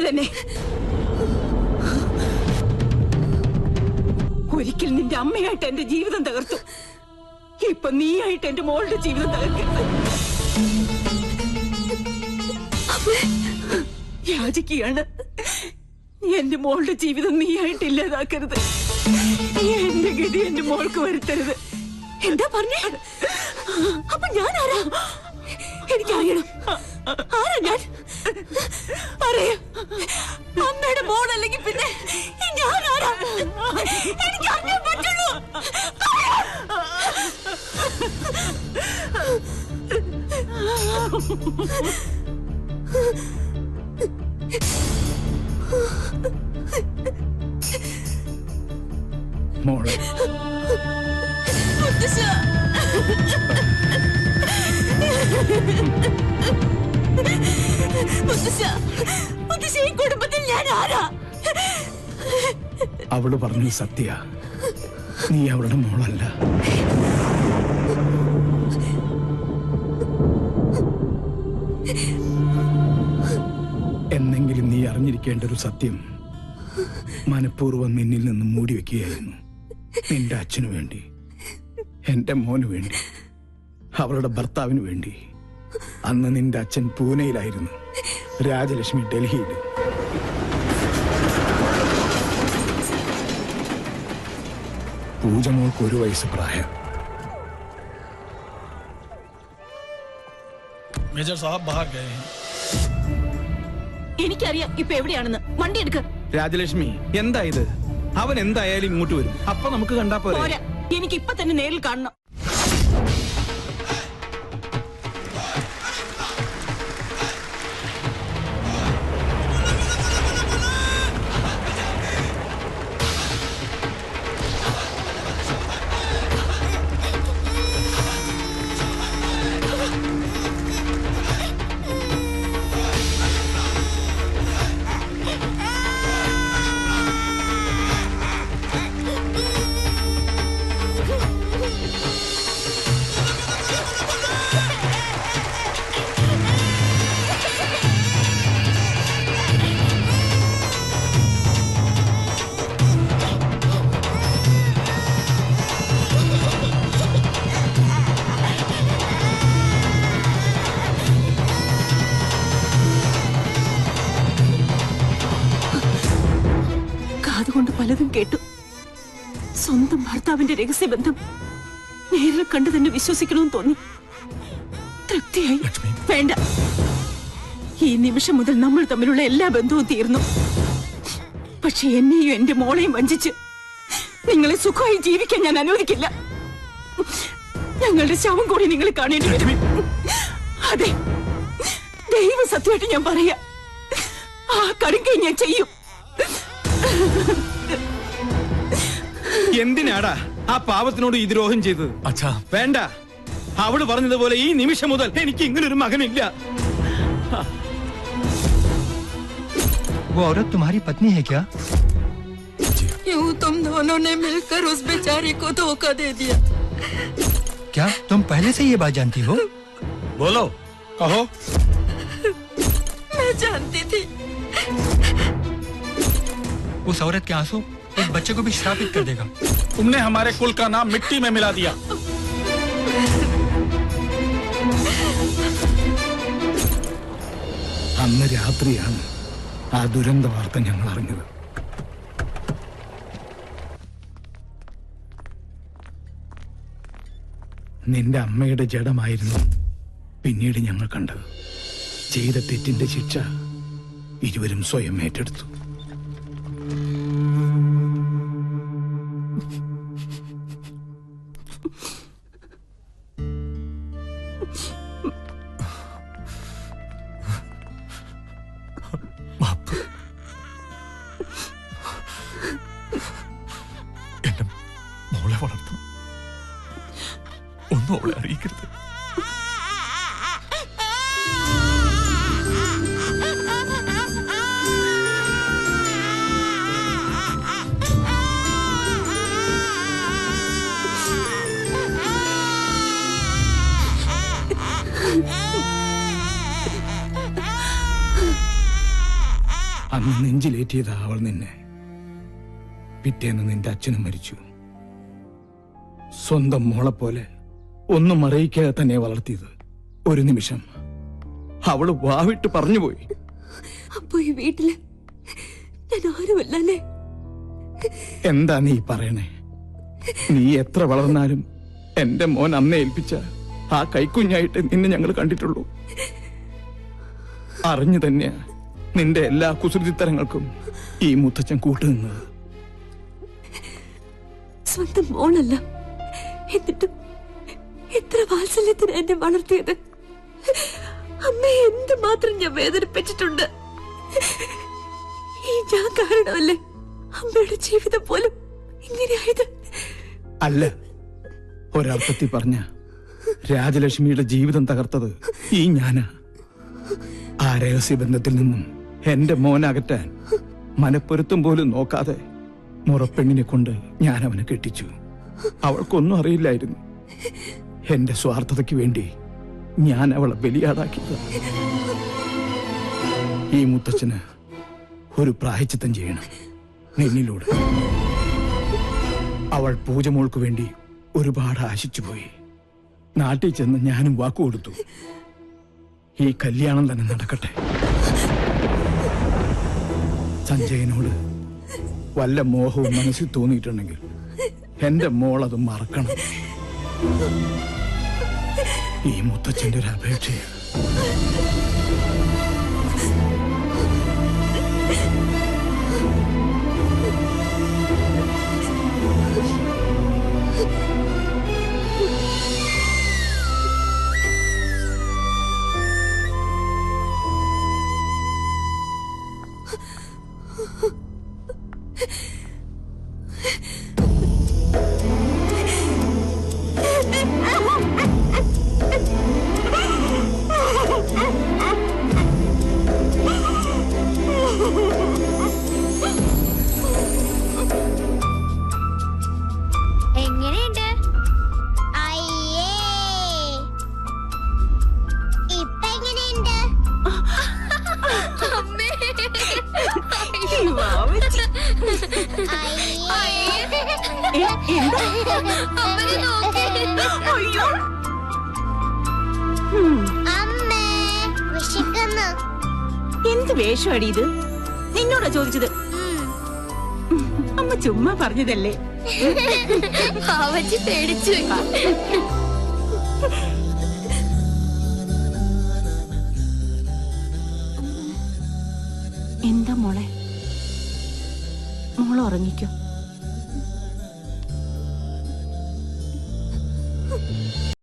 അതുപോലെ തന്നെ ഒരിക്കൽ നിന്റെ അമ്മയായിട്ട് എന്റെ ജീവിതം തകർത്തു. ഇപ്പൊ നീയായിട്ട് എന്റെ മോളുടെ ജീവിതം തകർക്കരുത്. യാചിക്കുകയാണ്. എന്റെ മോളുടെ ജീവിതം നീയായിട്ട് ഇല്ലാതാക്കരുത്. എന്റെ ഗതി എന്റെ മോൾക്ക് വരുത്തരുത്. എന്താ പറഞ്ഞേ? അപ്പൊ ഞാൻ ആരാ? എനിക്കറിയണം. ആരാ ഞാൻ? പറയാ. അമ്മയുടെ മോളല്ലെങ്കിൽ പിന്നെ ഞാൻ ആരാ? എനിക്ക് അറിയാൻ പറ്റുള്ളൂ. മോളെ ഈ കുടുംബത്തിൽ ഞാൻ ആരാ? അവള് പറഞ്ഞു സത്യ, നീ അവളുടെ മോളല്ല. എന്നെങ്കിലും നീ അറിഞ്ഞിരിക്കേണ്ട ഒരു സത്യം മനഃപൂർവ്വം നിന്നിൽ നിന്ന് മൂടി വെക്കുകയായിരുന്നു. നിന്റെ അച്ഛനു വേണ്ടി, എന്റെ മോന് വേണ്ടി, അവളുടെ ഭർത്താവിന് വേണ്ടി. അന്ന് നിന്റെ അച്ഛൻ പൂനെയിലായിരുന്നു, രാജലക്ഷ്മി ഡൽഹിയിൽ. പൂജമോൾക്ക് 1 വയസ്സ് പ്രായം. മേജർ സാഹബ് ബാഹർ ഗയേ ഹൈ. എനിക്കറിയാം ഇപ്പൊ എവിടെയാണെന്ന്. വണ്ടി എടുക്ക. രാജലക്ഷ്മി, എന്താ ഇത്? അവൻ എന്തായാലും ഇങ്ങോട്ട് വരും. അപ്പൊ നമുക്ക് കണ്ടാ പോരാ. എനിക്ക് ഇപ്പൊ തന്നെ നേരിൽ കാണണം. അതുകൊണ്ട് പലതും കേട്ടു. സ്വന്തം ഭർത്താവിന്റെ രഹസ്യബന്ധം നേരിൽ കണ്ടു തന്നെ വിശ്വസിക്കണമെന്ന് തോന്നി. തൃപ്തിയായി. വേണ്ട, ഈ നിമിഷം മുതൽ നമ്മൾ തമ്മിലുള്ള എല്ലാ ബന്ധവും തീർന്നു. പക്ഷെ എന്നെയും എന്റെ മോളെയും വഞ്ചിച്ച് നിങ്ങളെ സുഖമായി ജീവിക്കാൻ ഞാൻ അനുവദിക്കില്ല. ഞങ്ങളുടെ ശവം കൂടി നിങ്ങൾ കാണേണ്ടി വരും. അതെ, ദൈവ സത്യമായിട്ട് ഞാൻ പറയാ, ആ കടുങ്കൈ ഞാൻ ചെയ്യും. എന്തിനാടാ ആ പാവത്തിനോട് ഈ ദ്രോഹം ചെയ്തത്? അച്ഛാ വേണ്ട, അവള് പറഞ്ഞതുപോലെ ഈ നിമിഷം മുതൽ എനിക്ക് ഇങ്ങനൊരു മകനില്ല. वो औरत तुम्हारी पत्नी है क्या? यूं तुम दोनों ने मिलकर उस बेचारे को धोखा दे दिया। क्या तुम पहले से ये बात जानती हो? बोलो, कहो। मैं जानती थी। उस औरत के आंसू उस बच्चे को भी श्रापित कर देगा। तुमने हमारे कुल का नाम मिट्टी में मिला दिया। അന്ന് രാത്രിയാണ് ആ ദുരന്ത വാർത്ത ഞങ്ങൾ അറിഞ്ഞത്. നിന്റെ അമ്മയുടെ ജഡമായിരുന്നു പിന്നീട് ഞങ്ങൾ കണ്ടത്. ചെയ്ത തെറ്റിന്റെ ശിക്ഷ ഇരുവരും സ്വയം ഏറ്റെടുത്തു. എന്റെ മോളെ വളർത്തണം, ഒന്നും അവളെ അറിയിക്കരുത്. നെഞ്ചിലേറ്റിയതാ അവൾ നിന്നെ. പിറ്റേന്ന് നിന്റെ അച്ഛനും മരിച്ചു. സ്വന്തം മോളെ പോലെ ഒന്നും അറിയിക്കാതെ തന്നെ വളർത്തിയത്. ഒരു നിമിഷം അവള് വാവിട്ട് പറഞ്ഞുപോയി. അപ്പൊ ഈ വീട്ടില് ഞാൻ ആരുമല്ലേ? എന്താ നീ പറയണേ? നീ എത്ര വളർന്നാലും എന്റെ മോൻ അമ്മയെ ഏൽപ്പിച്ച ആ കൈക്കുഞ്ഞായിട്ട് നിന്നെ ഞങ്ങൾ കണ്ടിട്ടുള്ളൂ. അറിഞ്ഞു തന്നെയാ നിന്റെ എല്ലാ കുസൃതിത്തരങ്ങൾക്കും ഈ മുത്തച്ഛൻ കൂട്ടുനിന്നത്. സ്വന്തം മോളല്ല, എന്നിട്ടും എത്ര വാത്സല്യത്തിന് എന്നെ വളർത്തിയത്. അമ്മയെ എന്തുമാത്രം ഞാൻ വേദനിപ്പിച്ചിട്ടുണ്ട്. ഈ ഞാൻ കാരണമല്ലേ അമ്മയുടെ ജീവിതം പോലും ഇങ്ങനെയായത്? അല്ല, ഒരർത്ഥത്തിൽ പറഞ്ഞ രാജലക്ഷ്മിയുടെ ജീവിതം തകർത്തത് ഈ ഞാനാ. ആ രഹസ്യബന്ധത്തിൽ നിന്നും എന്റെ മോനകറ്റാൻ മനപ്പൊരുത്തം പോലും നോക്കാതെ മുറപ്പെണ്ണിനെ കൊണ്ട് ഞാൻ അവനെ കെട്ടിച്ചു. അവൾക്കൊന്നും അറിയില്ലായിരുന്നു. എന്റെ സ്വാർത്ഥതയ്ക്ക് വേണ്ടി ഞാൻ അവളെ ബലിയാടാക്കിയത്. ഈ മുത്തച്ഛന് ഒരു പ്രായശ്ചിത്തം ചെയ്യണം നിന്നിലൂടെ. അവൾ പൂജമോൾക്ക് വേണ്ടി ഒരുപാട് ആശിച്ചുപോയി. നാട്ടിൽ ചെന്ന് ഞാനും വാക്കുകൊടുത്തു, ഈ കല്യാണം തന്നെ നടക്കട്ടെ. സഞ്ജയനോട് വല്ല മോഹവും മനസ്സിൽ തോന്നിയിട്ടുണ്ടെങ്കിൽ എന്റെ മോളത് മറക്കണം. ഈ മുത്തച്ഛന്റെ ഒരു അപേക്ഷയാണ്. എങ്ങനെയുണ്ട്? അയ്യേ, ഇപ്പൊ എങ്ങനെയുണ്ട്? അമ്മേ, അമ്മനെ നോക്ക്. അമ്മേ, വിശക്കുന്നു. എന്ത് വേഷമാടി ഇത്? നിന്നോടാ ചോദിച്ചത്? അമ്മ ചുമ്മാ പറഞ്ഞതല്ലേ. അവച്ച് പേടിച്ചു. എന്താ മോളെ? മോള് ഉറങ്ങിക്കോ.